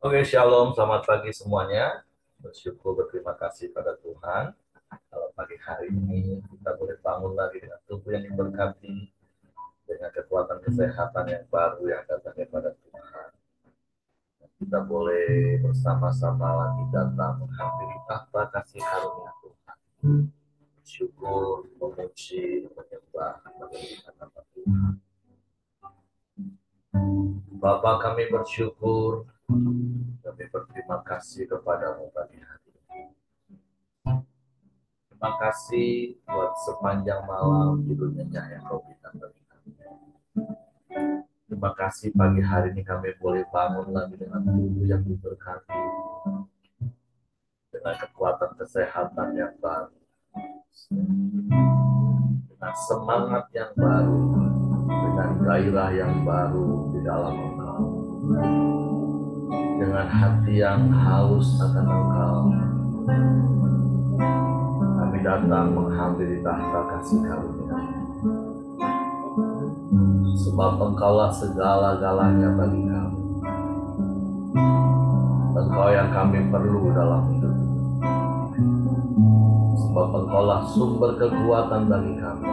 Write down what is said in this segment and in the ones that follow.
Oke, shalom, selamat pagi semuanya. Bersyukur, berterima kasih pada Tuhan. Kalau pagi hari ini kita boleh bangun lagi dengan tubuh yang diberkati, dengan kekuatan kesehatan yang baru yang datang daripada Tuhan. Kita boleh bersama-sama lagi datang menghampiri tahta kasih karunia Tuhan. Bersyukur, memuji, menyembah, meninggikan nama Tuhan. Bapa, kami bersyukur, kami berterima kasih kepadamu pagi hari ini. Terima kasih buat sepanjang malam tidur nyenyak yang kau berikan bagi kami. Terima kasih pagi hari ini kami boleh bangun lagi dengan tubuh yang diberkati, dengan kekuatan kesehatan yang baru, dengan semangat yang baru, dengan gairah yang baru di dalam Engkau, dengan hati yang haus akan Engkau. Kami datang menghampiri tahta kasih karunia, sebab Engkaulah segala-galanya bagi kami. Engkau yang kami perlu dalam hidup, sebab Engkaulah sumber kekuatan bagi kami,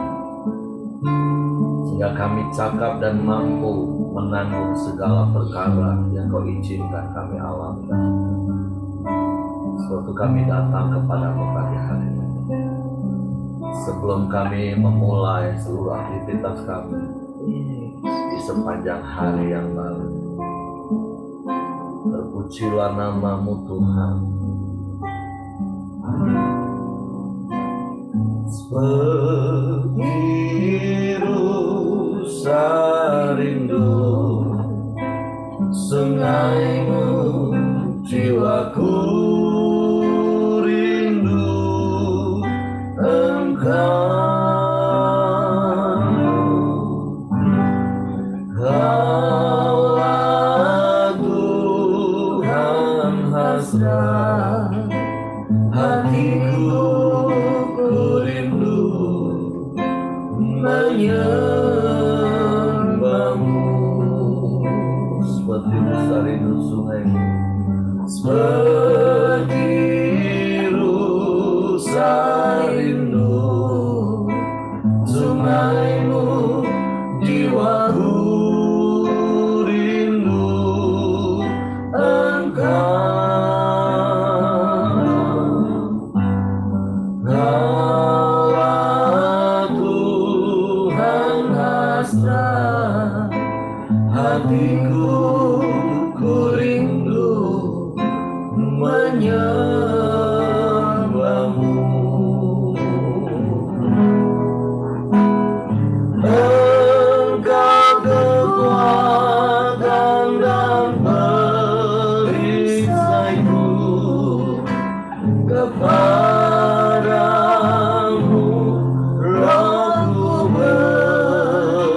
sehingga kami cakap dan mampu menanggung segala perkara yang Kau izinkan kami alami. Suatu kami datang kepadamu pagi hari ini, sebelum kami memulai seluruh aktivitas kami di sepanjang hari yang baru. Terpujilah nama-Mu Tuhan. Sebiru sarindu sungaimu, jiwaku rindu Engkau. Kaulah Tuhan hasrat hatiku, ku rindu menyembahmu. Seperti besar itu sungaimu, seperti rusa rindu sungaimu, jiwaku rindu Engkau. Kaulah Tuhan hasrat hatiku, ku rindu menyembahmu. Engkau kekuatan dan perisaiku, kepadamu rohku berserah.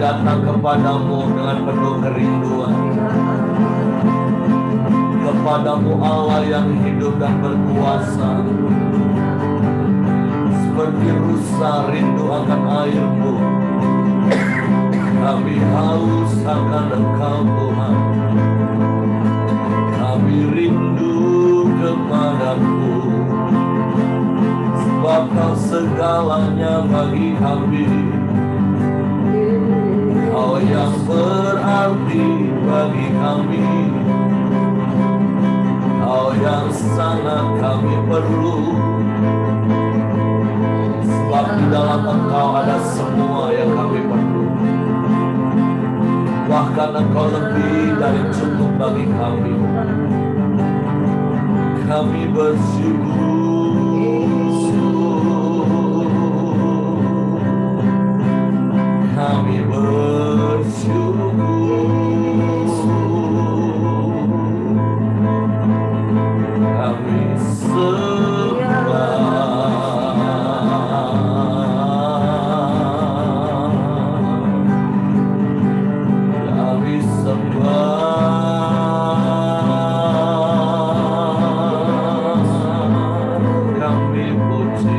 datang kepadamu dengan penuh kerinduan. Kepadamu Allah yang hidup dan berkuasa. Seperti rusa rindu akan airmu, kami haus akan Engkau Tuhan. Kami rindu kepadamu, sebab Kau segalanya bagi kami. Kau yang berarti bagi kami, Kau yang sangat kami perlu. Sebab di dalam Engkau ada semua yang kami perlu. Bahkan Engkau lebih dari cukup bagi kami. Kami bersyukur, kami bersyukur, kami sembah. Kami puji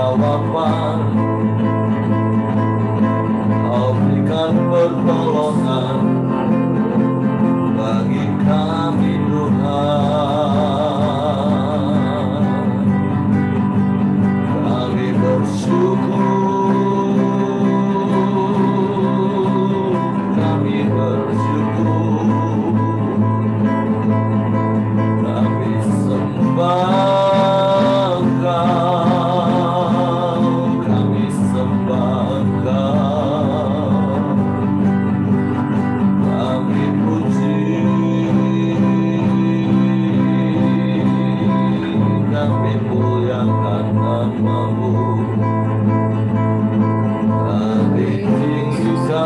jawaban, Kau berikan pertolongan bagi kami Tuhan. Kami bersyukur, kami bersyukur, kami sembah Kau, kami sembah Kau, kami puji, kami muliakan nama-Mu, kami tinggikan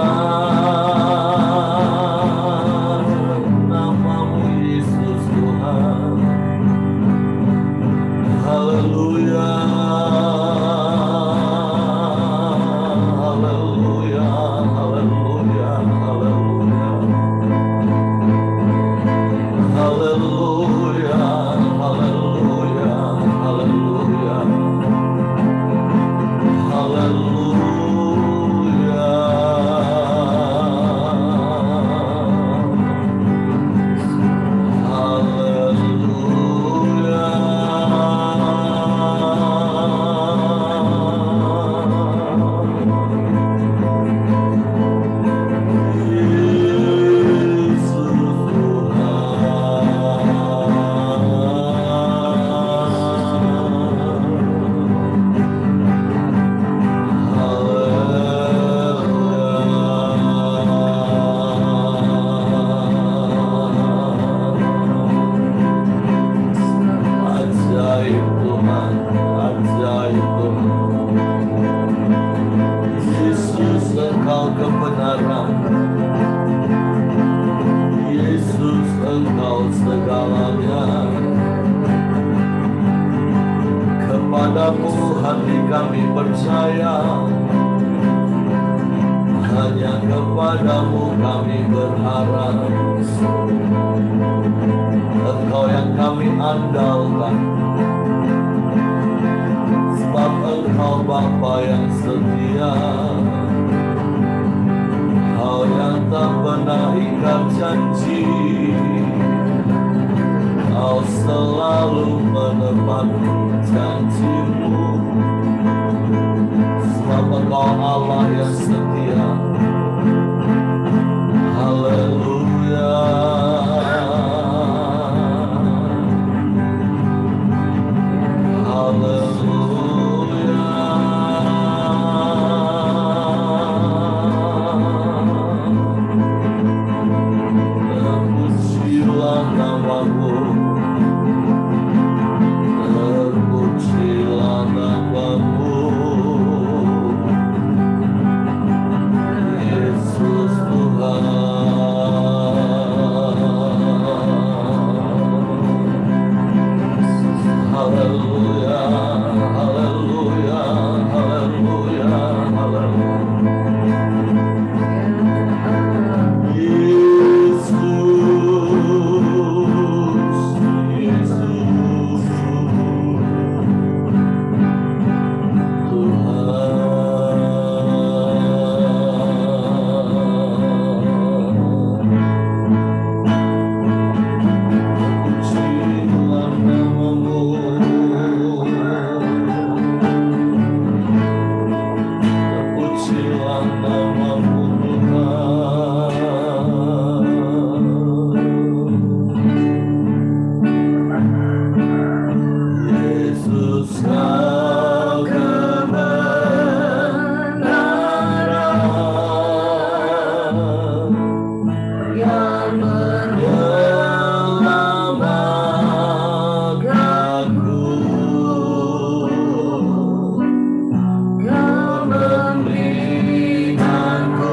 nama-Mu Yesus Tuhan. Haleluya, haleluya, haleluya, haleluya. Haleluya, haleluya, haleluya. Haleluya. Ajaib Tuhan, ajaib Tuhan. Yesus Engkau kebenaran, Yesus Engkau segalanya. Kepadamu hati kami percaya, hanya kepadamu kami berharap. Engkau yang kami andalkan, sebab Engkau Bapa yang setia. Kau yang tak pernah ingkar janji, Kau selalu menepati janji-Mu, sebab Engkau Allah yang setia. Haleluya. Terpujilah nama-Mu, terpujilah nama-Mu, Yesus Tuhan. Haleluya, haleluya, haleluya, haleluya. Kau memberikanku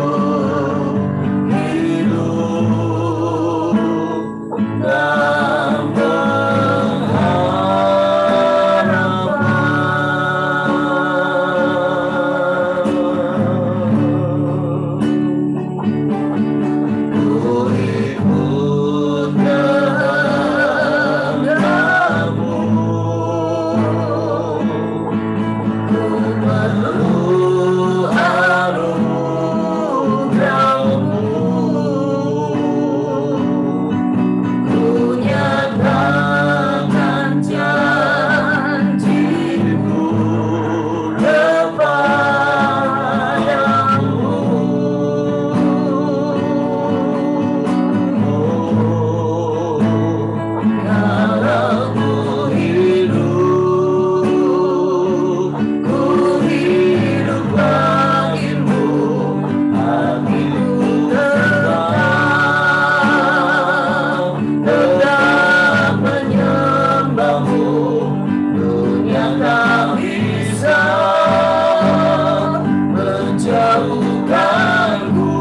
menjauhkanku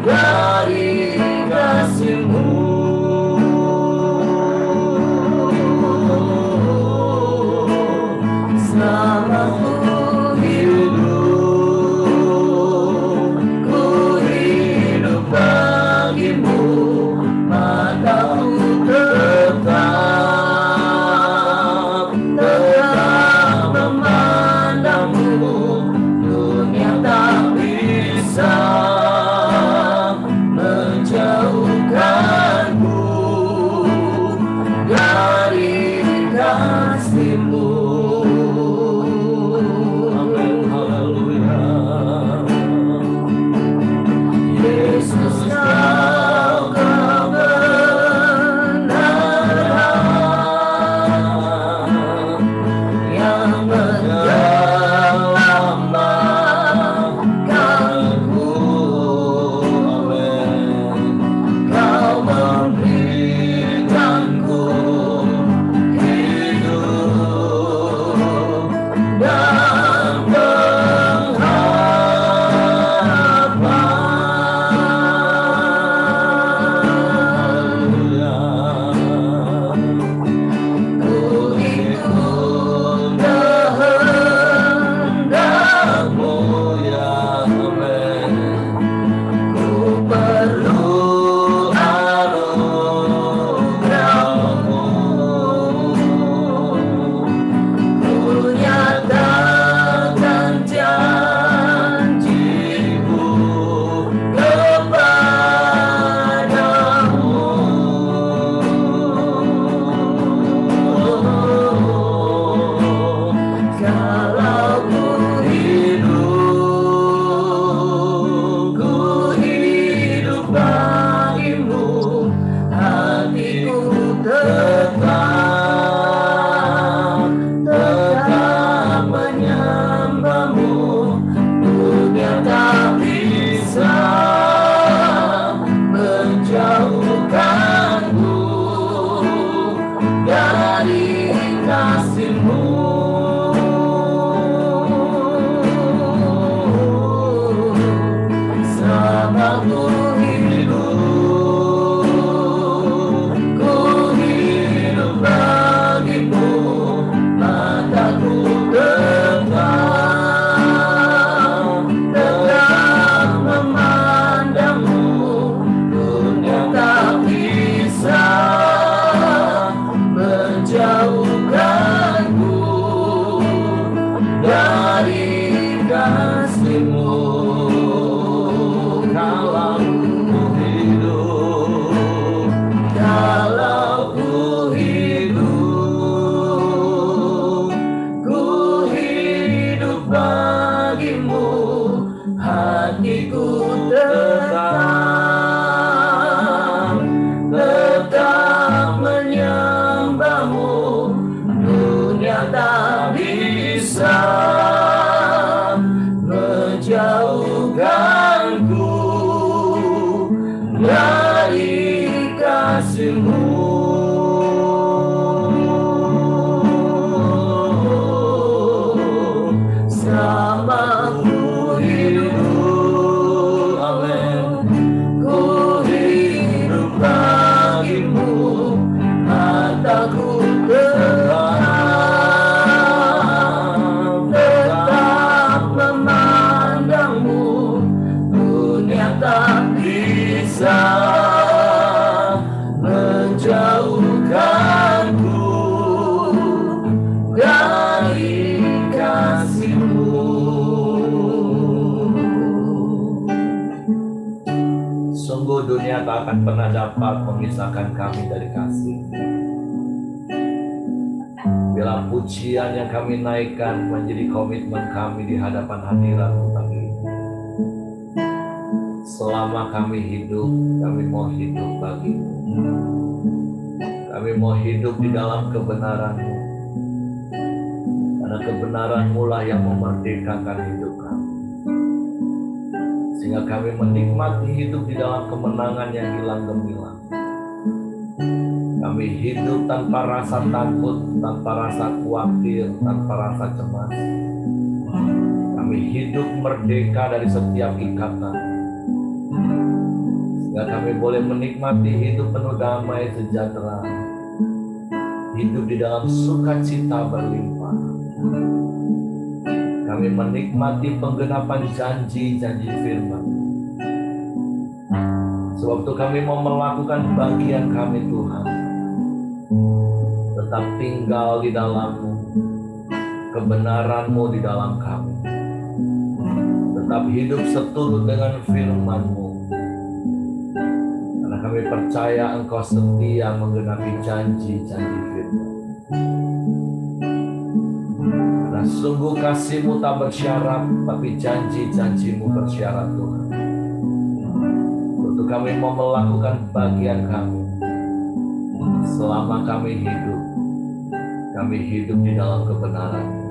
dari kasih-Mu. Selama ku hidup bagimu, mataku tetap memandangmu. Dunia tak bisa menjauhkanku dari kasih-Mu. Amin, haleluya. Yesus, Kau kebenaran yang menyelamatkanku. Amin. Kau memberikanku hidup dan pengharapan. Ku ikut kehendak-Mu, ya Amin. Ku perlu anugerah-Mu. Ku nyatakan janji-Mu kepadamu. Kalau ku hidup bagimu, hatiku tetap menyembah-Mu. Dunia tak bisa menjauhkanku dari kasih-Mu. Selama ku hidup bagimu, mataku tetap memandangmu. Dunia tak bisa menjauhkanku dari kasih-Mu. Kalau ku hidup bagimu, hatiku tetap menyembah-Mu. Dunia tak bisa menjauhkanku dari kasih-Mu. Selama ku hidup, amin, ku hidup bagimu, mataku tetap memandangmu. Dunia tak bisa menjauhkanku dari kasih-Mu. Sungguh dunia tak akan pernah dapat memisahkan kami dari kasih. Bila pujian yang kami naikkan menjadi komitmen kami di hadapan hadirat-Mu pagi ini. Selama kami hidup, kami mau hidup bagi-Mu. Kami mau hidup di dalam kebenaran-Mu. Karena kebenaran-Mu lah yang memerdekakan hidup kami. Sehingga kami menikmati hidup di dalam kemenangan yang hilang gemilang. Kami hidup tanpa rasa takut, tanpa rasa khawatir, tanpa rasa cemas. Kami Kami hidup merdeka dari setiap ikatan, sehingga kami boleh menikmati hidup penuh damai sejahtera, hidup di dalam sukacita berlimpah. Kami menikmati penggenapan janji-janji firman. Sewaktu kami mau melakukan bagian kami Tuhan, tetap tinggal di dalam-Mu, kebenaran-Mu di dalam kami. Tetap hidup seturut dengan firman-Mu. Karena kami percaya Engkau setia menggenapi janji-janji firman. Karena sungguh kasih-Mu tak bersyarat, tapi janji-janji-Mu bersyarat Tuhan. Untuk kami mau melakukan bagian kami. Selama kami hidup di dalam kebenaran.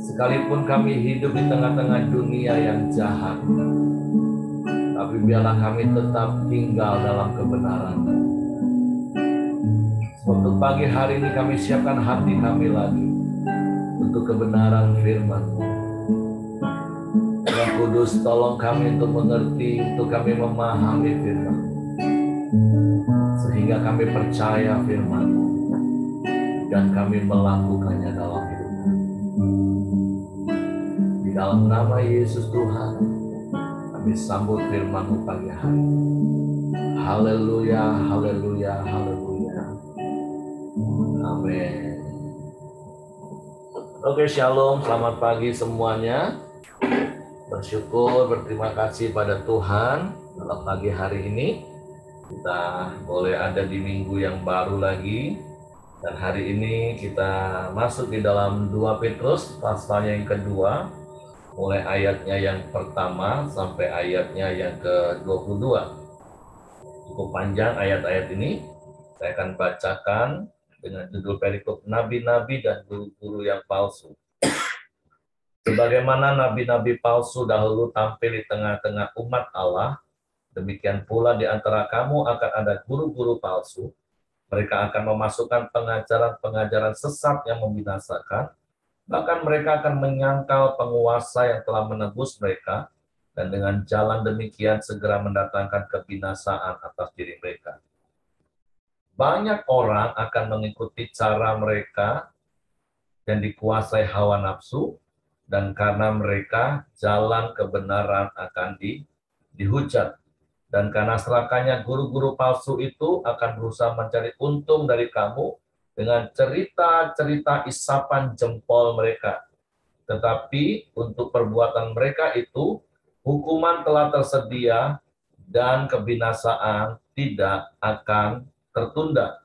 Sekalipun kami hidup di tengah-tengah dunia yang jahat, tapi biarlah kami tetap tinggal dalam kebenaran. Untuk pagi hari ini kami siapkan hati kami lagi untuk kebenaran firman-Mu. Roh Kudus, tolong kami untuk mengerti, untuk kami memahami firman, sehingga kami percaya firman dan kami melakukannya dalam hidup kami. Di dalam nama Yesus Tuhan, kami sambut firman-Mu pagi hari. Haleluya, haleluya, haleluya. Amin. Oke, shalom, selamat pagi semuanya. Bersyukur, berterima kasih pada Tuhan dalam pagi hari ini. Kita boleh ada di minggu yang baru lagi. Dan hari ini kita masuk di dalam 2 Petrus pasalnya yang kedua, mulai ayatnya yang pertama sampai ayatnya yang ke-22. Cukup panjang ayat-ayat ini. Saya akan bacakan dengan judul perikop nabi-nabi dan guru-guru yang palsu. Sebagaimana nabi-nabi palsu dahulu tampil di tengah-tengah umat Allah, demikian pula di antara kamu akan ada guru-guru palsu. Mereka akan memasukkan pengajaran-pengajaran sesat yang membinasakan. Bahkan mereka akan menyangkal penguasa yang telah menebus mereka, dan dengan jalan demikian segera mendatangkan kebinasaan atas diri mereka. Banyak orang akan mengikuti cara mereka yang dikuasai hawa nafsu, dan karena mereka jalan kebenaran akan dihujat. Dan karena serakahnya guru-guru palsu itu akan berusaha mencari untung dari kamu dengan cerita-cerita isapan jempol mereka. Tetapi untuk perbuatan mereka itu, hukuman telah tersedia dan kebinasaan tidak akan tertunda.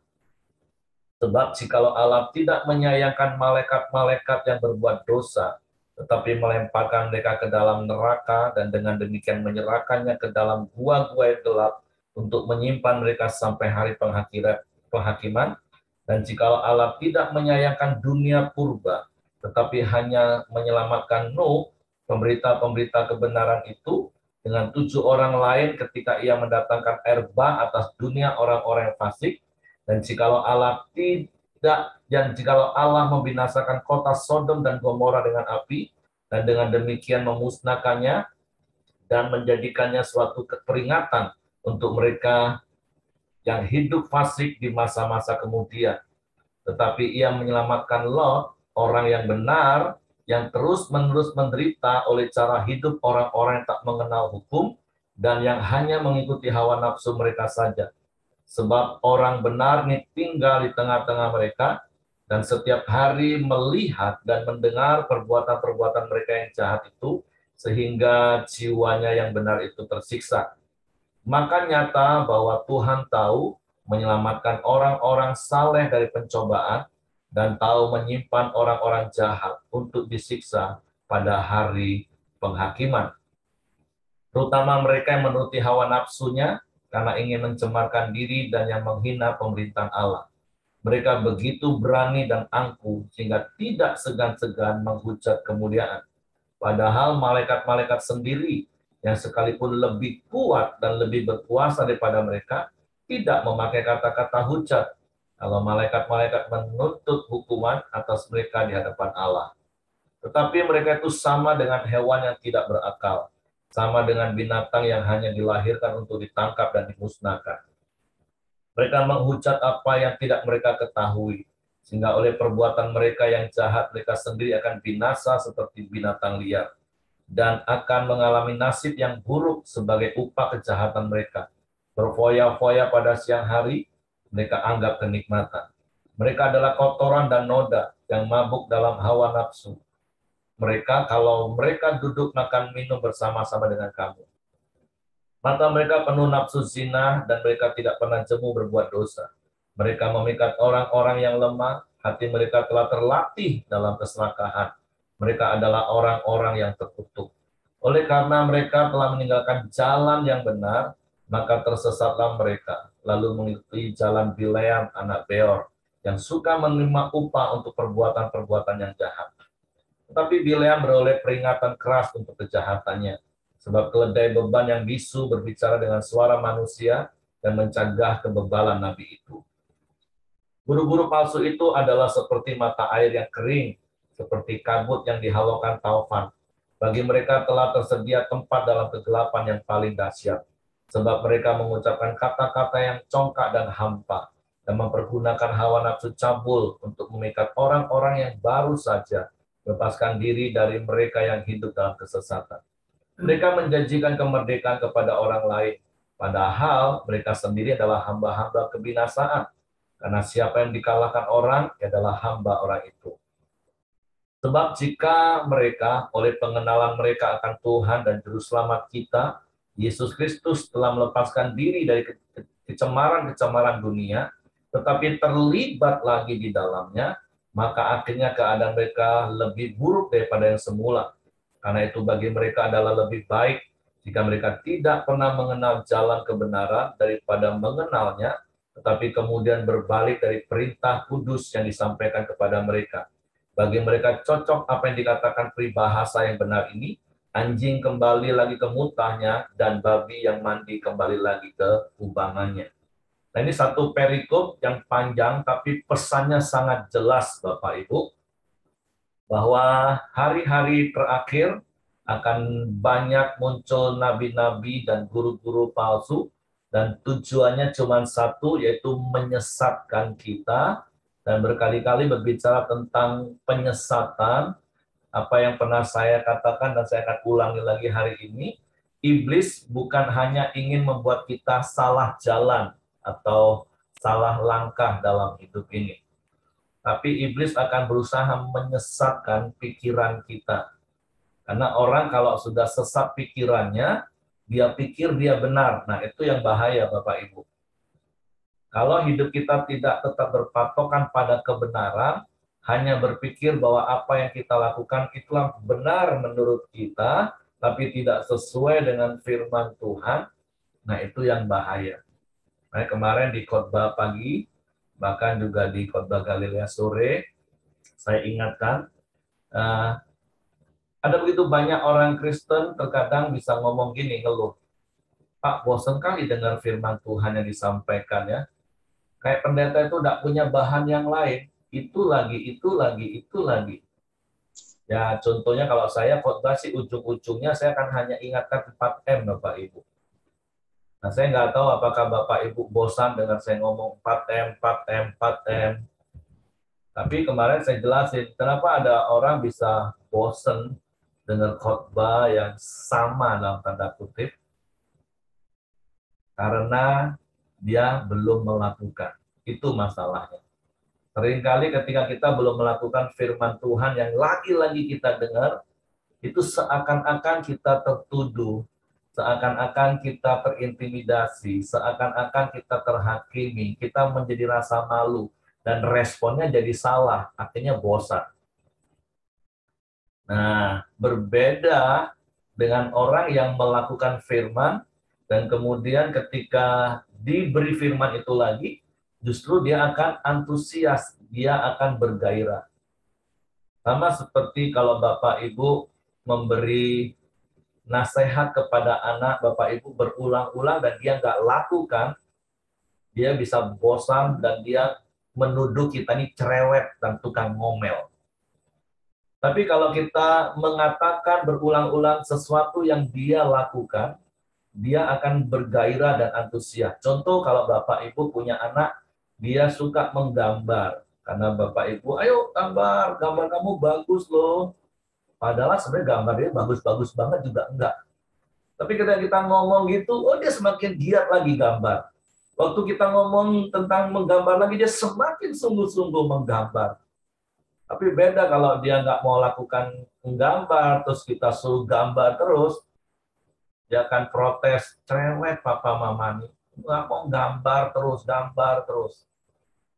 Sebab jikalau Allah tidak menyayangkan malaikat-malaikat yang berbuat dosa, tetapi melemparkan mereka ke dalam neraka dan dengan demikian menyerahkannya ke dalam gua-gua yang gelap untuk menyimpan mereka sampai hari penghakiman. Dan jikalau Allah tidak menyayangkan dunia purba, tetapi hanya menyelamatkan Nuh, pemberita-pemberita kebenaran itu, dengan 7 orang lain ketika ia mendatangkan air bah atas dunia orang-orang yang fasik. Dan jikalau Allah membinasakan kota Sodom dan Gomora dengan api, dan dengan demikian memusnahkannya dan menjadikannya suatu peringatan untuk mereka yang hidup fasik di masa-masa kemudian. Tetapi ia menyelamatkan Lot, orang yang benar, yang terus-menerus menderita oleh cara hidup orang-orang yang tak mengenal hukum, dan yang hanya mengikuti hawa nafsu mereka saja. Sebab orang benar ini tinggal di tengah-tengah mereka, dan setiap hari melihat dan mendengar perbuatan-perbuatan mereka yang jahat itu, sehingga jiwanya yang benar itu tersiksa. Maka nyata bahwa Tuhan tahu menyelamatkan orang-orang saleh dari pencobaan, dan tahu menyimpan orang-orang jahat untuk disiksa pada hari penghakiman. Terutama mereka yang menuruti hawa nafsunya, karena ingin mencemarkan diri dan yang menghina pemerintahan Allah. Mereka begitu berani dan angkuh sehingga tidak segan-segan menghujat kemuliaan. Padahal malaikat-malaikat sendiri yang sekalipun lebih kuat dan lebih berkuasa daripada mereka tidak memakai kata-kata hujat kalau malaikat-malaikat menuntut hukuman atas mereka di hadapan Allah. Tetapi mereka itu sama dengan hewan yang tidak berakal, sama dengan binatang yang hanya dilahirkan untuk ditangkap dan dimusnahkan. Mereka menghujat apa yang tidak mereka ketahui, sehingga oleh perbuatan mereka yang jahat mereka sendiri akan binasa seperti binatang liar, dan akan mengalami nasib yang buruk sebagai upah kejahatan mereka. Berfoya-foya pada siang hari, mereka anggap kenikmatan. Mereka adalah kotoran dan noda yang mabuk dalam hawa nafsu. Mereka, kalau mereka duduk makan minum bersama-sama dengan kamu, mata mereka penuh nafsu zina dan mereka tidak pernah jemu berbuat dosa. Mereka memikat orang-orang yang lemah, hati mereka telah terlatih dalam keserakahan. Mereka adalah orang-orang yang terkutuk. Oleh karena mereka telah meninggalkan jalan yang benar, maka tersesatlah mereka, lalu mengikuti jalan Bileam anak Beor, yang suka menerima upah untuk perbuatan-perbuatan yang jahat. Tetapi Bileam beroleh peringatan keras untuk kejahatannya, sebab keledai beban yang bisu berbicara dengan suara manusia dan mencegah kebebalan nabi itu. Guru-guru palsu itu adalah seperti mata air yang kering, seperti kabut yang dihalaukan taufan. Bagi mereka telah tersedia tempat dalam kegelapan yang paling dahsyat, sebab mereka mengucapkan kata-kata yang congkak dan hampa, dan mempergunakan hawa nafsu cabul untuk memikat orang-orang yang baru saja lepaskan diri dari mereka yang hidup dalam kesesatan. Mereka menjanjikan kemerdekaan kepada orang lain, padahal mereka sendiri adalah hamba-hamba kebinasaan, karena siapa yang dikalahkan orang adalah hamba orang itu. Sebab jika mereka oleh pengenalan mereka akan Tuhan dan Juru Selamat kita, Yesus Kristus telah melepaskan diri dari kecemaran-kecemaran dunia, tetapi terlibat lagi di dalamnya, maka akhirnya keadaan mereka lebih buruk daripada yang semula. Karena itu bagi mereka adalah lebih baik jika mereka tidak pernah mengenal jalan kebenaran daripada mengenalnya, tetapi kemudian berbalik dari perintah kudus yang disampaikan kepada mereka. Bagi mereka cocok apa yang dikatakan peribahasa yang benar ini, anjing kembali lagi ke mutahnya, dan babi yang mandi kembali lagi ke kubangannya. Nah, ini satu perikop yang panjang, tapi pesannya sangat jelas, Bapak Ibu, bahwa hari-hari terakhir akan banyak muncul nabi-nabi dan guru-guru palsu, dan tujuannya cuma satu, yaitu menyesatkan kita, dan berkali-kali berbicara tentang penyesatan. Apa yang pernah saya katakan dan saya akan ulangi lagi hari ini, iblis bukan hanya ingin membuat kita salah jalan atau salah langkah dalam hidup ini, tapi iblis akan berusaha menyesatkan pikiran kita. Karena orang kalau sudah sesat pikirannya, dia pikir dia benar. Nah, itu yang bahaya, Bapak Ibu. Kalau hidup kita tidak tetap berpatokan pada kebenaran, hanya berpikir bahwa apa yang kita lakukan itulah benar menurut kita, tapi tidak sesuai dengan firman Tuhan, nah itu yang bahaya. Nah, kemarin di khotbah pagi, bahkan juga di khotbah Galilea sore, saya ingatkan, ada begitu banyak orang Kristen terkadang bisa ngomong gini, ngeluh, Pak, bosan kali dengar firman Tuhan yang disampaikan ya. Kayak pendeta itu tidak punya bahan yang lain, itu lagi, itu lagi, itu lagi. Ya, contohnya kalau saya khotbah sih ujung-ujungnya saya akan hanya ingatkan 4M, Bapak Ibu. Nah, saya nggak tahu apakah Bapak Ibu bosan dengan saya ngomong 4M, 4M, 4M. Tapi kemarin saya jelasin, kenapa ada orang bisa bosan dengan khotbah yang sama dalam tanda kutip, karena dia belum melakukan. Itu masalahnya. Seringkali ketika kita belum melakukan firman Tuhan yang lagi-lagi kita dengar, itu seakan-akan kita tertuduh, seakan-akan kita terintimidasi, seakan-akan kita terhakimi, kita menjadi rasa malu, dan responnya jadi salah, akhirnya bosan. Nah, berbeda dengan orang yang melakukan firman, dan kemudian ketika diberi firman itu lagi, justru dia akan antusias, dia akan bergairah. Sama seperti kalau Bapak Ibu memberi nasihat kepada anak Bapak Ibu berulang-ulang dan dia nggak lakukan, dia bisa bosan dan dia menuduh kita ini cerewet dan tukang ngomel. Tapi kalau kita mengatakan berulang-ulang sesuatu yang dia lakukan, dia akan bergairah dan antusias. Contoh kalau Bapak Ibu punya anak, dia suka menggambar. Karena Bapak Ibu, ayo gambar, gambar kamu bagus loh. Padahal sebenarnya gambar dia bagus-bagus banget juga enggak. Tapi ketika kita ngomong gitu, oh dia semakin giat lagi gambar. Waktu kita ngomong tentang menggambar lagi, dia semakin sungguh-sungguh menggambar. Tapi beda kalau dia nggak mau lakukan menggambar, terus kita suruh gambar terus, dia akan protes, cerewet papa mama nih. Nggak mau gambar terus.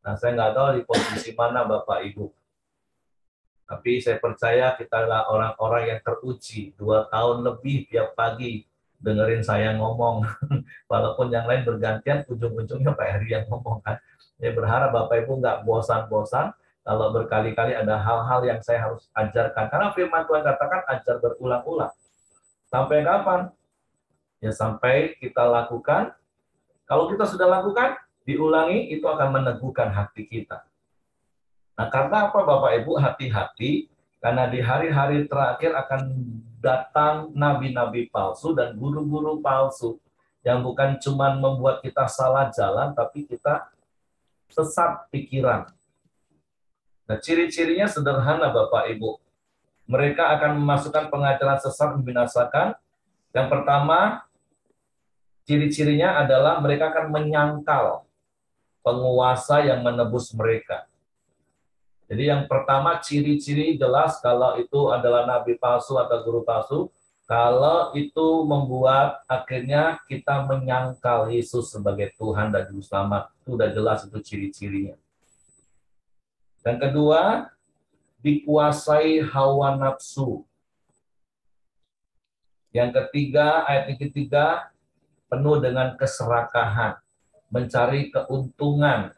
Nah, saya nggak tahu di posisi mana Bapak Ibu. Tapi saya percaya kita adalah orang-orang yang teruji. 2 tahun lebih tiap pagi dengerin saya ngomong. Walaupun yang lain bergantian, ujung-ujungnya Pak Heri yang ngomong kan. Saya berharap Bapak Ibu nggak bosan-bosan kalau berkali-kali ada hal-hal yang saya harus ajarkan. Karena firman Tuhan katakan ajar berulang-ulang. Sampai kapan? Ya sampai kita lakukan. Kalau kita sudah lakukan, diulangi, itu akan meneguhkan hati kita. Nah, karena apa Bapak Ibu? Hati-hati, karena di hari-hari terakhir akan datang nabi-nabi palsu dan guru-guru palsu yang bukan cuma membuat kita salah jalan, tapi kita sesat pikiran. Nah, ciri-cirinya sederhana Bapak Ibu. Mereka akan memasukkan pengajaran sesat membinasakan. Yang pertama, ciri-cirinya adalah mereka akan menyangkal penguasa yang menebus mereka. Jadi yang pertama ciri-ciri jelas kalau itu adalah nabi palsu atau guru palsu, kalau itu membuat akhirnya kita menyangkal Yesus sebagai Tuhan dan Juru Selamat. Itu sudah jelas itu ciri-cirinya. Dan kedua, dikuasai hawa nafsu. Yang ketiga, ayat yang ketiga, penuh dengan keserakahan, mencari keuntungan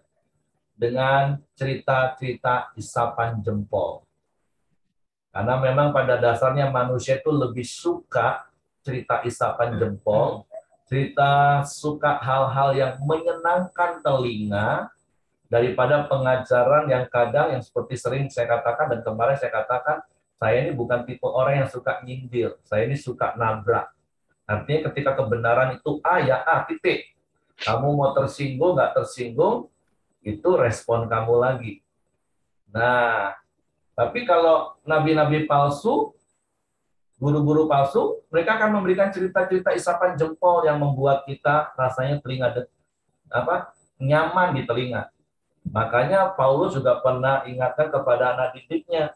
dengan cerita-cerita isapan jempol. Karena memang pada dasarnya manusia itu lebih suka cerita isapan jempol, cerita suka hal-hal yang menyenangkan telinga, daripada pengajaran yang kadang yang seperti sering saya katakan dan kemarin saya katakan, saya ini bukan tipe orang yang suka nyindir, saya ini suka nabrak. Artinya ketika kebenaran itu A ya A, titik. Kamu mau tersinggung, nggak tersinggung, itu respon kamu lagi. Nah, tapi kalau nabi-nabi palsu, guru-guru palsu, mereka akan memberikan cerita-cerita isapan jempol yang membuat kita rasanya telinga nyaman di telinga. Makanya Paulus juga pernah ingatkan kepada anak didiknya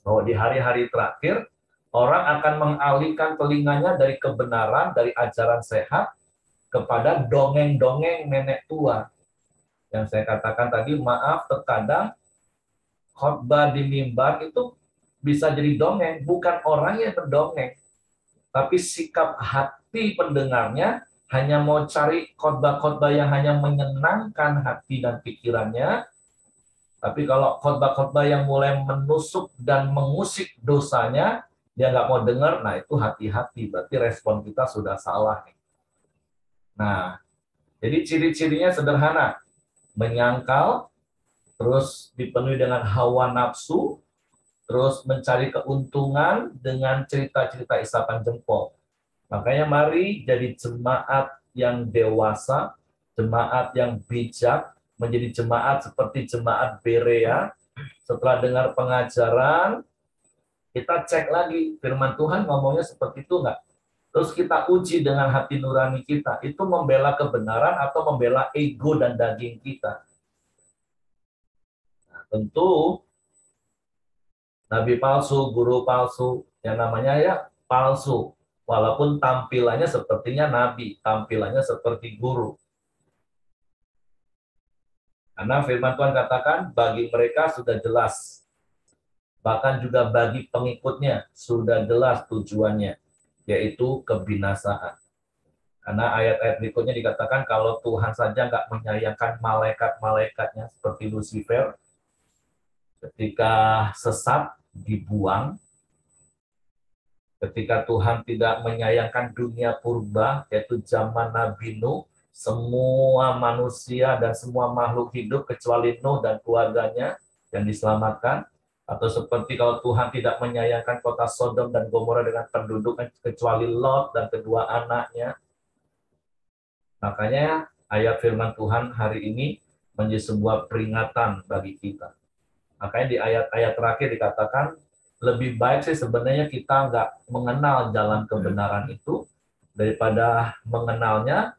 bahwa di hari-hari terakhir orang akan mengalihkan telinganya dari kebenaran, dari ajaran sehat kepada dongeng-dongeng nenek tua. Yang saya katakan tadi, maaf, terkadang khotbah di mimbar itu bisa jadi dongeng, bukan orang yang berdongeng, tapi sikap hati pendengarnya hanya mau cari khotbah-khotbah yang hanya menyenangkan hati dan pikirannya. Tapi kalau khotbah-khotbah yang mulai menusuk dan mengusik dosanya, dia nggak mau dengar, nah itu hati-hati, berarti respon kita sudah salah. Nah, jadi ciri-cirinya sederhana, menyangkal, terus dipenuhi dengan hawa nafsu, terus mencari keuntungan dengan cerita-cerita isapan jempol. Makanya mari jadi jemaat yang dewasa, jemaat yang bijak, menjadi jemaat seperti jemaat Berea. Setelah dengar pengajaran, kita cek lagi, firman Tuhan ngomongnya seperti itu enggak? Terus kita uji dengan hati nurani kita, itu membela kebenaran atau membela ego dan daging kita. Nah, tentu nabi palsu, guru palsu, yang namanya ya palsu. Walaupun tampilannya sepertinya nabi, tampilannya seperti guru. Karena firman Tuhan katakan, bagi mereka sudah jelas. Bahkan juga bagi pengikutnya sudah jelas tujuannya, yaitu kebinasaan. Karena ayat-ayat berikutnya dikatakan, kalau Tuhan saja nggak menyayangkan malaikat-malaikatnya seperti Lucifer, ketika sesat dibuang, ketika Tuhan tidak menyayangkan dunia purba, yaitu zaman Nabi Nuh, semua manusia dan semua makhluk hidup kecuali Nuh dan keluarganya yang diselamatkan, Atau seperti kalau Tuhan tidak menyayangkan kota Sodom dan Gomora dengan penduduk kecuali Lot dan kedua anaknya. Makanya ayat firman Tuhan hari ini menjadi sebuah peringatan bagi kita. Makanya di ayat-ayat terakhir dikatakan, lebih baik sih sebenarnya kita nggak mengenal jalan kebenaran itu, daripada mengenalnya,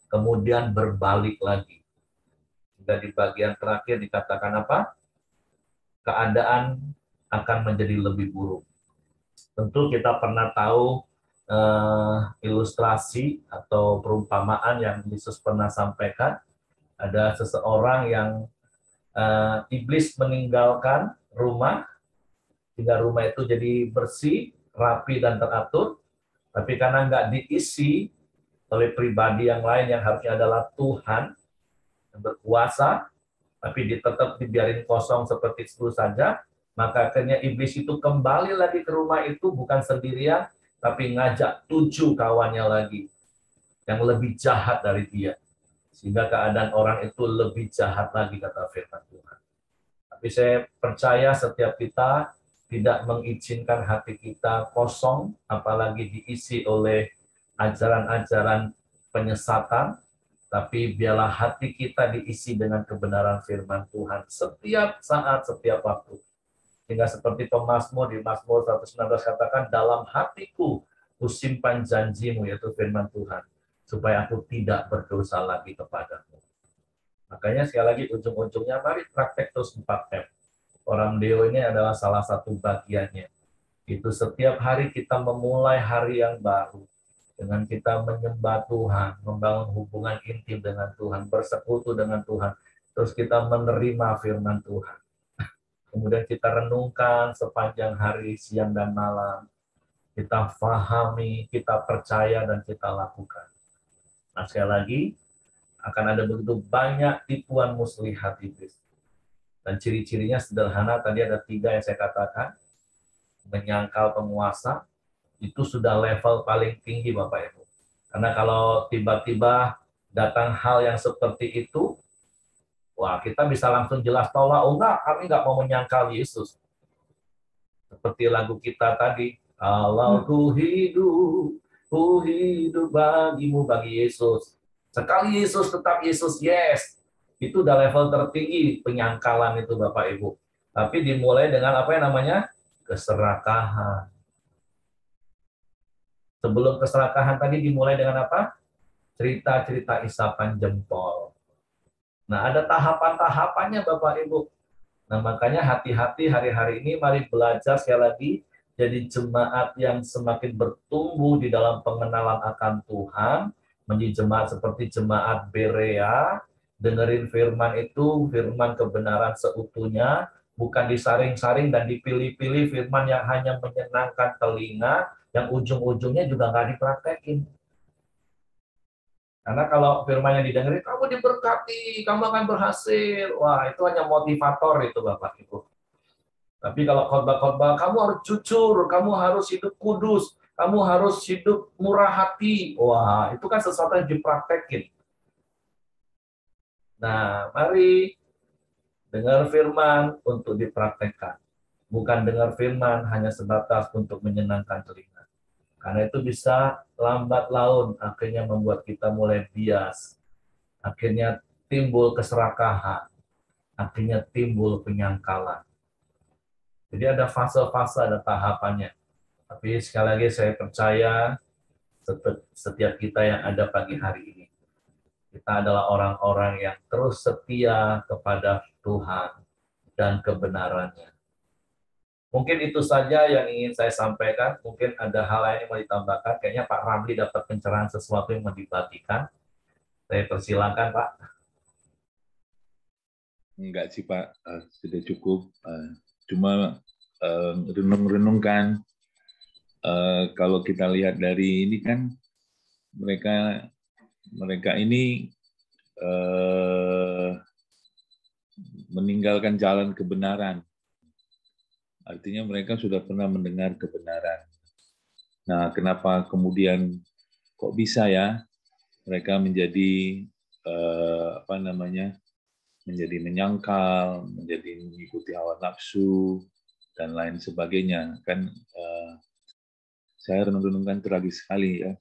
kemudian berbalik lagi. Dan di bagian terakhir dikatakan apa? Keadaan akan menjadi lebih buruk. Tentu kita pernah tahu ilustrasi atau perumpamaan yang Yesus pernah sampaikan. Ada seseorang yang iblis meninggalkan rumah, sehingga rumah itu jadi bersih, rapi, dan teratur. Tapi karena nggak diisi oleh pribadi yang lain yang harusnya adalah Tuhan yang berkuasa, tapi tetap dibiarin kosong seperti itu saja, maka akhirnya iblis itu kembali lagi ke rumah itu, bukan sendirian, tapi ngajak 7 kawannya lagi, yang lebih jahat dari dia. Sehingga keadaan orang itu lebih jahat lagi, kata firman Tuhan. Tapi saya percaya setiap kita tidak mengizinkan hati kita kosong, apalagi diisi oleh ajaran-ajaran penyesatan, tapi biarlah hati kita diisi dengan kebenaran firman Tuhan setiap saat, setiap waktu. Sehingga seperti pemazmur di Mazmur 119 katakan, dalam hatiku kusimpan janjimu, yaitu firman Tuhan, supaya aku tidak berdosa lagi kepadamu. Makanya sekali lagi ujung-ujungnya mari praktek terus 4M. Orang Deo ini adalah salah satu bagiannya. Itu setiap hari kita memulai hari yang baru dengan kita menyembah Tuhan, membangun hubungan intim dengan Tuhan, bersekutu dengan Tuhan. Terus kita menerima firman Tuhan. Kemudian kita renungkan sepanjang hari, siang dan malam. Kita fahami, kita percaya, dan kita lakukan. Nah, sekali lagi, akan ada begitu banyak tipuan muslihat iblis. Dan ciri-cirinya sederhana, tadi ada 3 yang saya katakan. Menyangkal penguasa, itu sudah level paling tinggi Bapak Ibu. Karena kalau tiba-tiba datang hal yang seperti itu, wah kita bisa langsung jelas tolak, oh enggak, kami enggak mau menyangkal Yesus. Seperti lagu kita tadi, kalau ku hidup bagimu, bagi Yesus. Sekali Yesus tetap Yesus, yes. Itu udah level tertinggi penyangkalan itu Bapak Ibu. Tapi dimulai dengan apa yang namanya? Keserakahan. Sebelum keserakahan tadi dimulai dengan apa? Cerita-cerita isapan jempol. Nah, ada tahapan-tahapannya Bapak Ibu. Nah, makanya hati-hati hari-hari ini mari belajar sekali lagi jadi jemaat yang semakin bertumbuh di dalam pengenalan akan Tuhan, menjadi jemaat seperti jemaat Berea, dengerin firman itu, firman kebenaran seutuhnya, bukan disaring-saring dan dipilih-pilih firman yang hanya menyenangkan telinga, yang ujung-ujungnya juga nggak dipraktekin. Karena kalau firman yang didengerin, kamu diberkati, kamu akan berhasil. Wah, itu hanya motivator itu Bapak Ibu. Tapi kalau khotbah-khotbah, kamu harus jujur, kamu harus hidup kudus, kamu harus hidup murah hati. Wah, itu kan sesuatu yang dipraktekin. Nah, mari dengar firman untuk dipraktekkan. Bukan dengar firman hanya sebatas untuk menyenangkan telinga. Karena itu bisa lambat laun akhirnya membuat kita mulai bias. Akhirnya timbul keserakahan. Akhirnya timbul penyangkalan. Jadi ada fase-fase, ada tahapannya. Tapi sekali lagi saya percaya setiap kita yang ada pagi hari ini, kita adalah orang-orang yang terus setia kepada Tuhan dan kebenarannya. Mungkin itu saja yang ingin saya sampaikan. Mungkin ada hal lain yang mau ditambahkan. Kayaknya Pak Ramli dapat pencerahan sesuatu yang mau dibagikan. Saya persilakan Pak. Enggak sih Pak, sudah cukup. Cuma renung-renungkan, kalau kita lihat dari ini kan mereka ini meninggalkan jalan kebenaran. Artinya mereka sudah pernah mendengar kebenaran. Nah, kenapa kemudian kok bisa ya mereka menjadi menjadi menyangkal, menjadi mengikuti hawa nafsu, dan lain sebagainya. Kan saya renung-renungkan tragis sekali ya,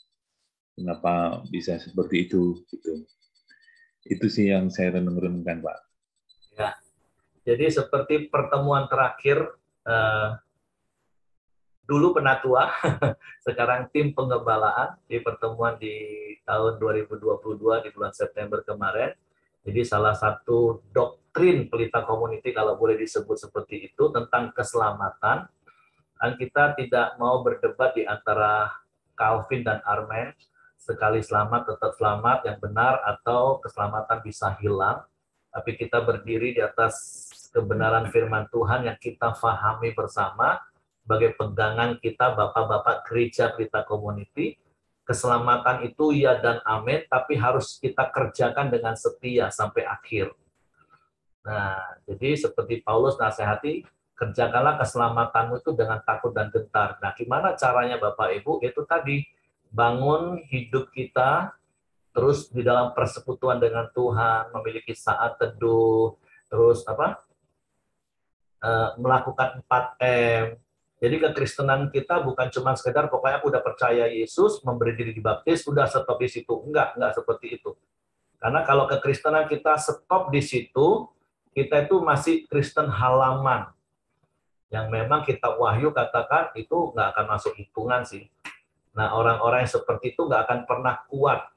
kenapa bisa seperti itu gitu. Itu sih yang saya renung-renungkan, Pak. Ya, jadi seperti pertemuan terakhir dulu penatua, sekarang tim pengembalaan di pertemuan di tahun 2022 di bulan September kemarin. Jadi salah satu doktrin Pelita Community, kalau boleh disebut seperti itu, tentang keselamatan. Dan kita tidak mau berdebat di antara Calvin dan Armen, sekali selamat tetap selamat yang benar, atau keselamatan bisa hilang. Tapi kita berdiri di atas kebenaran firman Tuhan yang kita fahami bersama, sebagai pegangan kita Bapak-Bapak Gereja Pelita Community. Keselamatan itu ya dan amin, tapi harus kita kerjakan dengan setia sampai akhir. Nah, jadi seperti Paulus nasihati, kerjakanlah keselamatanmu itu dengan takut dan gentar. Nah, gimana caranya Bapak Ibu? Itu tadi, bangun hidup kita, terus di dalam persekutuan dengan Tuhan, memiliki saat teduh, terus melakukan 4M. Jadi kekristenan kita bukan cuma sekedar pokoknya aku udah percaya Yesus, memberi diri dibaptis, udah stop di situ. Enggak seperti itu. Karena kalau kekristenan kita stop di situ, kita itu masih Kristen halaman. Yang memang kita Wahyu katakan itu nggak akan masuk hitungan sih. Nah, orang-orang yang seperti itu nggak akan pernah kuat.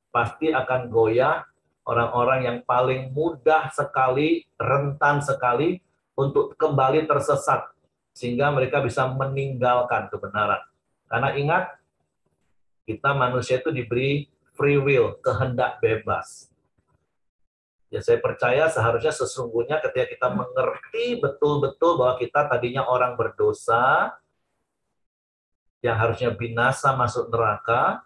Pasti akan goyah, orang-orang yang paling mudah sekali, rentan sekali untuk kembali tersesat. Sehingga mereka bisa meninggalkan kebenaran. Karena ingat, kita manusia itu diberi free will, kehendak bebas. Ya, saya percaya seharusnya sesungguhnya ketika kita mengerti betul-betul bahwa kita tadinya orang berdosa, yang harusnya binasa masuk neraka,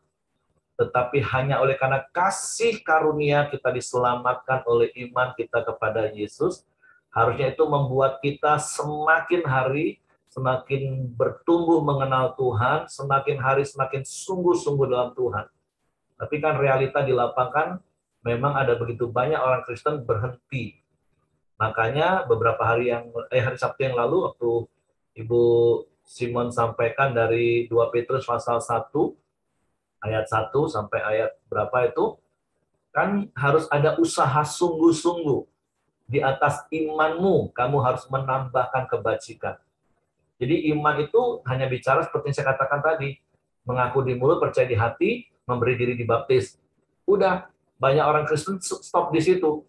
tetapi hanya oleh karena kasih karunia kita diselamatkan oleh iman kita kepada Yesus, harusnya itu membuat kita semakin hari semakin bertumbuh mengenal Tuhan, semakin hari semakin sungguh-sungguh dalam Tuhan. Tapi kan realita di lapangan, memang ada begitu banyak orang Kristen berhenti. Makanya beberapa hari Sabtu yang lalu, waktu Ibu Simon sampaikan dari 2 Petrus pasal 1, ayat 1 sampai ayat berapa itu, kan harus ada usaha sungguh-sungguh. Di atas imanmu, kamu harus menambahkan kebajikan. Jadi iman itu hanya bicara seperti yang saya katakan tadi, mengaku di mulut, percaya di hati, memberi diri dibaptis. Udah, banyak orang Kristen stop di situ.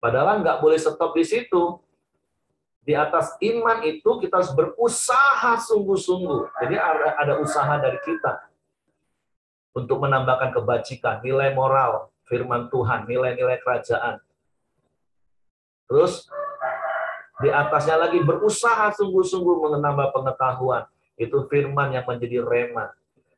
Padahal nggak boleh stop di situ. Di atas iman itu kita harus berusaha sungguh-sungguh. Jadi ada usaha dari kita untuk menambahkan kebajikan, nilai moral, firman Tuhan, nilai-nilai kerajaan. Terus di atasnya lagi berusaha sungguh-sungguh menambah pengetahuan. Itu firman yang menjadi rema.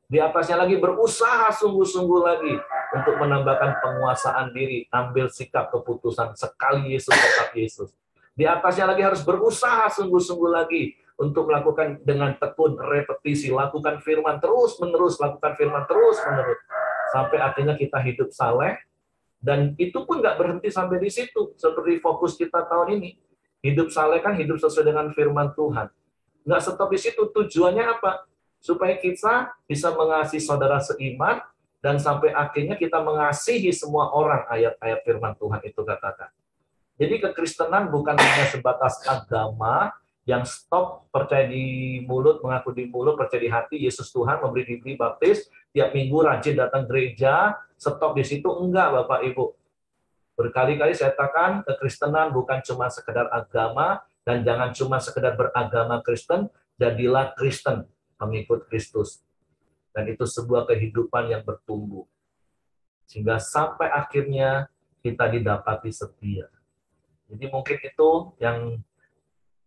Di atasnya lagi berusaha sungguh-sungguh lagi untuk menambahkan penguasaan diri, ambil sikap keputusan, sekali Yesus tetap Yesus. Di atasnya lagi harus berusaha sungguh-sungguh lagi untuk melakukan dengan tekun, repetisi, lakukan firman terus-menerus, lakukan firman terus-menerus. Sampai akhirnya kita hidup saleh, dan itu pun nggak berhenti sampai di situ. Seperti fokus kita tahun ini. Hidup saleh kan hidup sesuai dengan firman Tuhan. Nggak stop di situ. Tujuannya apa? Supaya kita bisa mengasihi saudara seiman, dan sampai akhirnya kita mengasihi semua orang, ayat-ayat firman Tuhan itu katakan. Jadi kekristenan bukan hanya sebatas agama, yang stop percaya di mulut, mengaku di mulut, percaya di hati, Yesus Tuhan, memberi diri baptis, tiap minggu rajin datang gereja, stop di situ. Enggak, Bapak Ibu. Berkali-kali saya katakan, kekristenan bukan cuma sekedar agama, dan jangan cuma sekedar beragama Kristen, jadilah Kristen, pengikut Kristus. Dan itu sebuah kehidupan yang bertumbuh. Sehingga sampai akhirnya kita didapati setia. Jadi mungkin itu yang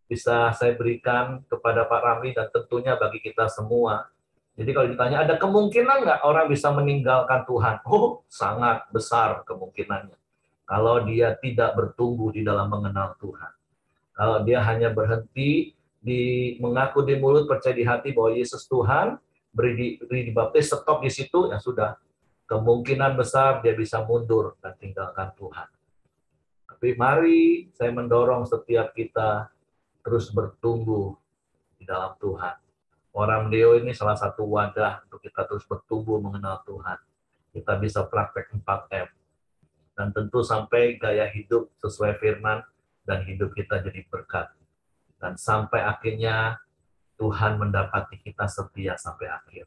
bisa saya berikan kepada Pak Ramli, dan tentunya bagi kita semua. Jadi kalau ditanya, ada kemungkinan nggak orang bisa meninggalkan Tuhan? Oh, sangat besar kemungkinannya. Kalau dia tidak bertumbuh di dalam mengenal Tuhan. Kalau dia hanya berhenti di mengaku di mulut, percaya di hati bahwa Yesus Tuhan, beri dibaptis, stop di situ, ya sudah. Kemungkinan besar dia bisa mundur dan tinggalkan Tuhan. Tapi mari saya mendorong setiap kita terus bertumbuh dalam Tuhan. Orang Deo ini salah satu wadah untuk kita terus bertumbuh mengenal Tuhan. Kita bisa praktek 4M. Dan tentu sampai gaya hidup sesuai firman dan hidup kita jadi berkat. Dan sampai akhirnya Tuhan mendapati kita setia sampai akhir.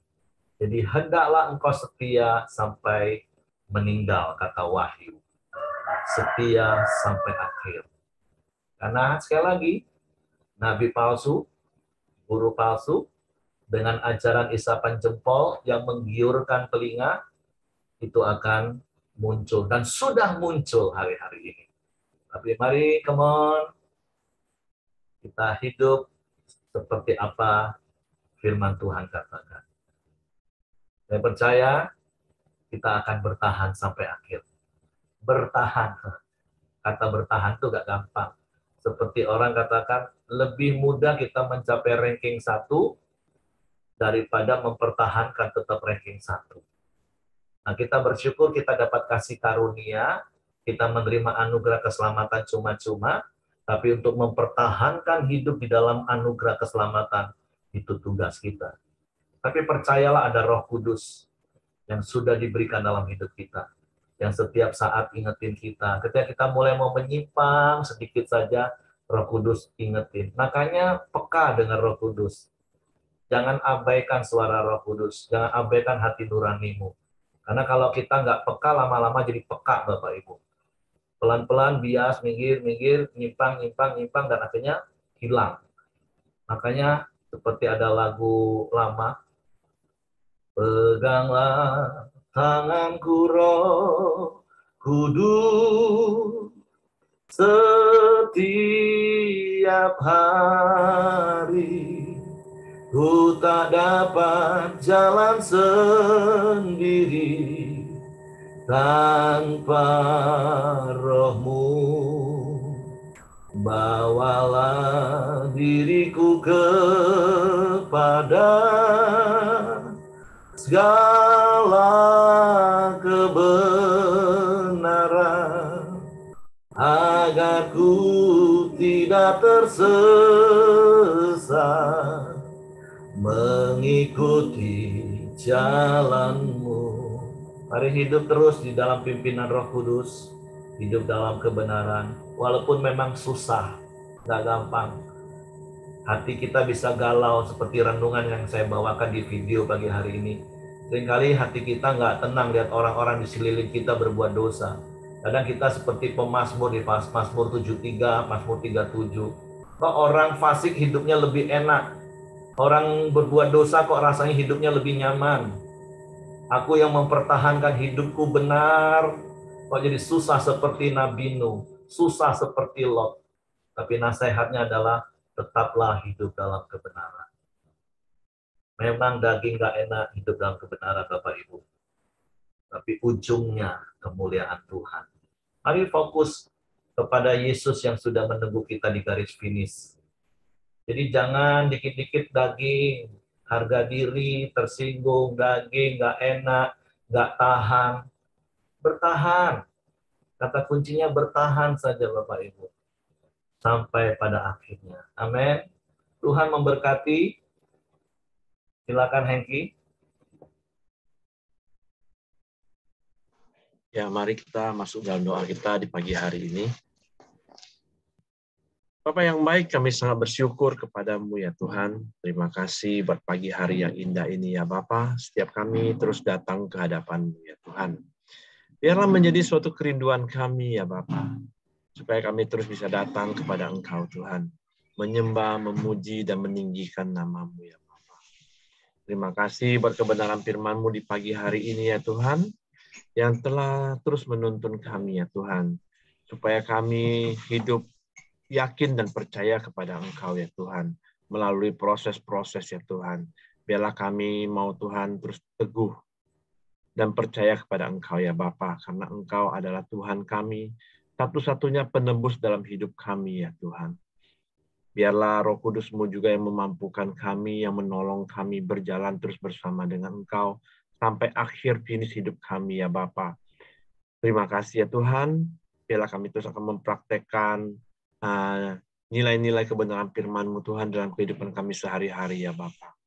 Jadi hendaklah engkau setia sampai meninggal, kata Wahyu. Setia sampai akhir. Karena sekali lagi, nabi palsu, guru palsu, dengan ajaran isapan jempol yang menggiurkan telinga, itu akan muncul dan sudah muncul hari-hari ini. Tapi mari, come on, kita hidup seperti apa firman Tuhan katakan. Saya percaya kita akan bertahan sampai akhir. Bertahan. Kata bertahan itu gak gampang. Seperti orang katakan, lebih mudah kita mencapai ranking 1 daripada mempertahankan tetap ranking 1. Nah, kita bersyukur kita dapat kasih karunia, kita menerima anugerah keselamatan cuma-cuma, tapi untuk mempertahankan hidup di dalam anugerah keselamatan, itu tugas kita. Tapi percayalah ada Roh Kudus yang sudah diberikan dalam hidup kita, yang setiap saat ingetin kita. Ketika kita mulai mau menyimpang sedikit saja, Roh Kudus ingetin. Makanya peka dengan Roh Kudus. Jangan abaikan suara Roh Kudus, jangan abaikan hati nuranimu. Karena kalau kita nggak peka, lama-lama jadi peka, Bapak Ibu. Pelan-pelan, bias, minggir, nyimpang, dan akhirnya hilang. Makanya seperti ada lagu lama, peganglah tanganku Roh Kudus setiap hari. Ku tak dapat jalan sendiri tanpa Roh-Mu. Bawalah diriku kepada segala kebenaran, agar ku tidak tersesat mengikuti jalan-Mu. Mari hidup terus di dalam pimpinan Roh Kudus, hidup dalam kebenaran, walaupun memang susah, nggak gampang. Hati kita bisa galau seperti renungan yang saya bawakan di video pagi hari ini. Seringkali hati kita nggak tenang lihat orang-orang di sekeliling kita berbuat dosa. Kadang kita seperti pemazmur di Mazmur 73, Mazmur 37. Kok orang fasik hidupnya lebih enak? Orang berbuat dosa kok rasanya hidupnya lebih nyaman. Aku yang mempertahankan hidupku benar, kok jadi susah seperti Nabi Nuh, susah seperti Lot. Tapi nasihatnya adalah tetaplah hidup dalam kebenaran. Memang daging gak enak hidup dalam kebenaran, Bapak Ibu. Tapi ujungnya kemuliaan Tuhan. Mari fokus kepada Yesus yang sudah menunggu kita di garis finish. Jadi jangan dikit-dikit daging, harga diri, tersinggung, daging, nggak enak, nggak tahan. Bertahan. Kata kuncinya bertahan saja Bapak Ibu. Sampai pada akhirnya. Amin. Tuhan memberkati. Silakan Hengki. Ya, mari kita masuk dalam doa kita di pagi hari ini. Bapak yang baik, kami sangat bersyukur kepadamu ya Tuhan. Terima kasih buat pagi hari yang indah ini ya Bapa. Setiap kami terus datang ke hadapan-Mu ya Tuhan. Biarlah menjadi suatu kerinduan kami ya Bapa. Supaya kami terus bisa datang kepada Engkau Tuhan. Menyembah, memuji, dan meninggikan nama-Mu ya Bapa. Terima kasih buat kebenaran firman-Mu di pagi hari ini ya Tuhan. Yang telah terus menuntun kami ya Tuhan. Supaya kami hidup yakin dan percaya kepada Engkau ya Tuhan, melalui proses-proses ya Tuhan. Biarlah kami mau Tuhan terus teguh dan percaya kepada Engkau ya Bapa, karena Engkau adalah Tuhan kami, satu-satunya penebus dalam hidup kami ya Tuhan. Biarlah Roh Kudus-Mu juga yang memampukan kami, yang menolong kami berjalan terus bersama dengan Engkau, sampai akhir finish hidup kami ya Bapa. Terima kasih ya Tuhan, biarlah kami terus akan mempraktekkan nilai-nilai kebenaran firman-Mu Tuhan dalam kehidupan kami sehari-hari ya Bapa.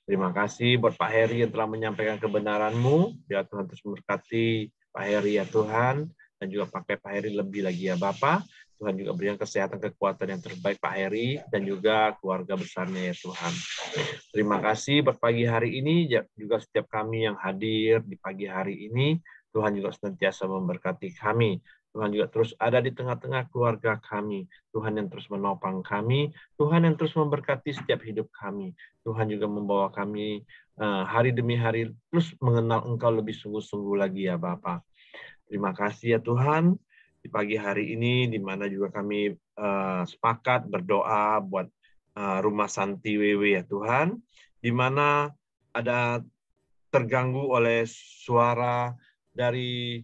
Terima kasih buat Pak Heri yang telah menyampaikan kebenaran-Mu. Biar Tuhan terus memberkati Pak Heri ya Tuhan, dan juga pakai Pak Heri lebih lagi ya Bapa. Tuhan juga berikan kesehatan, kekuatan yang terbaik Pak Heri dan juga keluarga besarnya ya Tuhan. Terima kasih buat pagi hari ini, juga setiap kami yang hadir di pagi hari ini. Tuhan juga senantiasa memberkati kami. Tuhan juga terus ada di tengah-tengah keluarga kami. Tuhan yang terus menopang kami. Tuhan yang terus memberkati setiap hidup kami. Tuhan juga membawa kami hari demi hari terus mengenal Engkau lebih sungguh-sungguh lagi ya Bapa. Terima kasih ya Tuhan. Di pagi hari ini, di mana juga kami sepakat berdoa buat Rumah Santi WW ya Tuhan, di mana ada terganggu oleh suara dari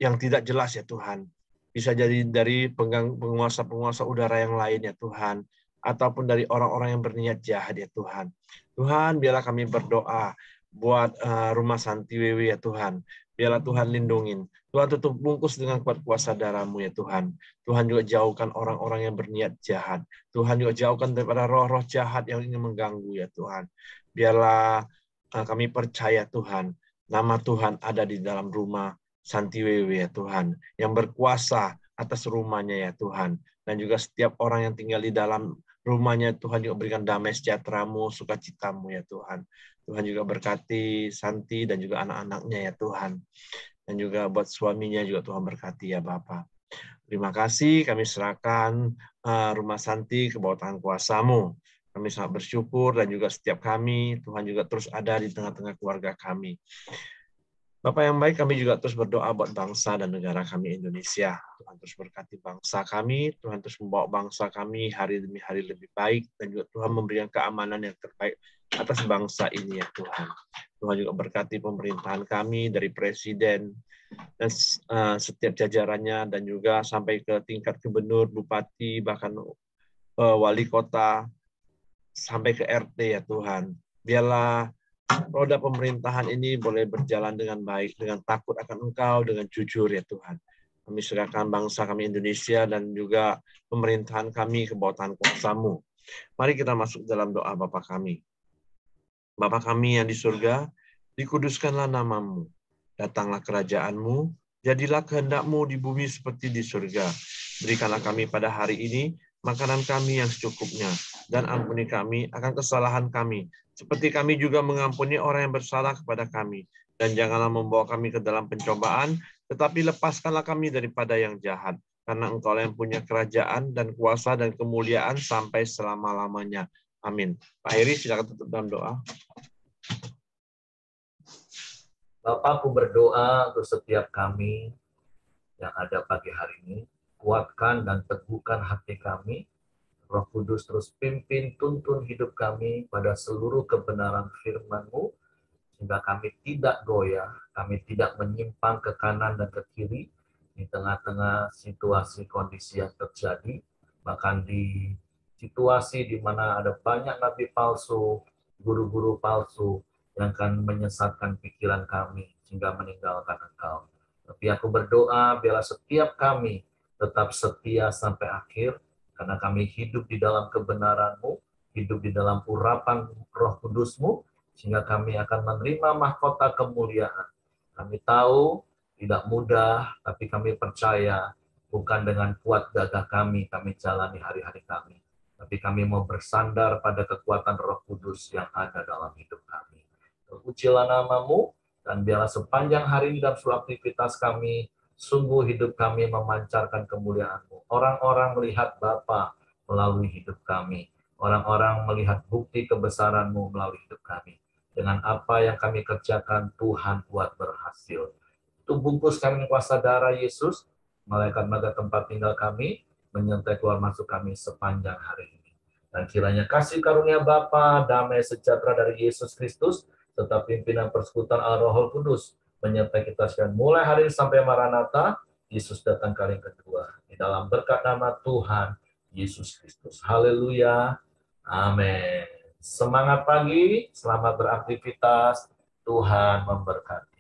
yang tidak jelas ya Tuhan. Bisa jadi dari penguasa-penguasa udara yang lain ya Tuhan, ataupun dari orang-orang yang berniat jahat ya Tuhan. Tuhan, biarlah kami berdoa buat Rumah Santi WW ya Tuhan. Biarlah Tuhan lindungin. Tuhan tutup bungkus dengan kuat kuasa darah-Mu ya Tuhan. Tuhan juga jauhkan orang-orang yang berniat jahat. Tuhan juga jauhkan daripada roh-roh jahat yang ingin mengganggu ya Tuhan. Biarlah kami percaya Tuhan, nama Tuhan ada di dalam Rumah Santi WW ya Tuhan, yang berkuasa atas rumahnya ya Tuhan. Dan juga setiap orang yang tinggal di dalam rumahnya, Tuhan juga berikan damai sejahtera-Mu, sukacita-Mu ya Tuhan. Tuhan juga berkati Santi dan juga anak-anaknya ya Tuhan. Dan juga buat suaminya juga Tuhan berkati ya Bapa. Terima kasih, kami serahkan Rumah Santi ke bawah tangan kuasa-Mu. Kami sangat bersyukur dan juga setiap kami, Tuhan juga terus ada di tengah-tengah keluarga kami. Bapak yang baik, kami juga terus berdoa buat bangsa dan negara kami Indonesia. Tuhan terus berkati bangsa kami, Tuhan terus membawa bangsa kami hari demi hari lebih baik, dan juga Tuhan memberikan keamanan yang terbaik atas bangsa ini ya Tuhan. Tuhan juga berkati pemerintahan kami dari presiden dan setiap jajarannya, dan juga sampai ke tingkat gubernur, bupati, bahkan wali kota, sampai ke RT ya Tuhan. Biarlah roda pemerintahan ini boleh berjalan dengan baik, dengan takut akan Engkau, dengan jujur ya Tuhan. Kami serahkan bangsa kami Indonesia dan juga pemerintahan kami ke bawah tangan kuasa-Mu. Mari kita masuk dalam doa Bapa kami. Bapa kami yang di surga, dikuduskanlah nama-Mu. Datanglah kerajaan-Mu, jadilah kehendak-Mu di bumi seperti di surga. Berikanlah kami pada hari ini makanan kami yang secukupnya, dan ampuni kami akan kesalahan kami, seperti kami juga mengampuni orang yang bersalah kepada kami. Dan janganlah membawa kami ke dalam pencobaan, tetapi lepaskanlah kami daripada yang jahat. Karena Engkau yang punya kerajaan dan kuasa dan kemuliaan sampai selama-lamanya. Amin. Pak Heri, silakan tutup dalam doa. Bapa, aku berdoa untuk setiap kami yang ada pagi hari ini. Kuatkan dan teguhkan hati kami. Roh Kudus terus pimpin, tuntun hidup kami pada seluruh kebenaran firman-Mu, sehingga kami tidak goyah, kami tidak menyimpang ke kanan dan ke kiri, di tengah-tengah situasi kondisi yang terjadi, bahkan di situasi di mana ada banyak nabi palsu, guru-guru palsu, yang akan menyesatkan pikiran kami, sehingga meninggalkan Engkau. Tapi aku berdoa, biarlah setiap kami tetap setia sampai akhir, karena kami hidup di dalam kebenaran-Mu, hidup di dalam urapan Roh Kudus-Mu, sehingga kami akan menerima mahkota kemuliaan. Kami tahu tidak mudah, tapi kami percaya bukan dengan kuat gagah kami jalani hari-hari kami, tapi kami mau bersandar pada kekuatan Roh Kudus yang ada dalam hidup kami. Terpujilah nama-Mu, dan biarlah sepanjang hari ini dalam seluruh aktivitas kami, sungguh hidup kami memancarkan kemuliaan-Mu. Orang-orang melihat Bapa melalui hidup kami. Orang-orang melihat bukti kebesaran-Mu melalui hidup kami. Dengan apa yang kami kerjakan, Tuhan buat berhasil. Itu bungkus kami kuasa darah Yesus, malaikat-malaikat tempat tinggal kami, menyertai keluar masuk kami sepanjang hari ini. Dan kiranya kasih karunia Bapa, damai sejahtera dari Yesus Kristus, serta pimpinan persekutuan Roh Kudus, menyertai kita sekalian mulai hari ini sampai Maranatha, Yesus datang kali yang kedua. Di dalam berkat nama Tuhan Yesus Kristus. Haleluya. Amin. Semangat pagi, selamat beraktivitas. Tuhan memberkati.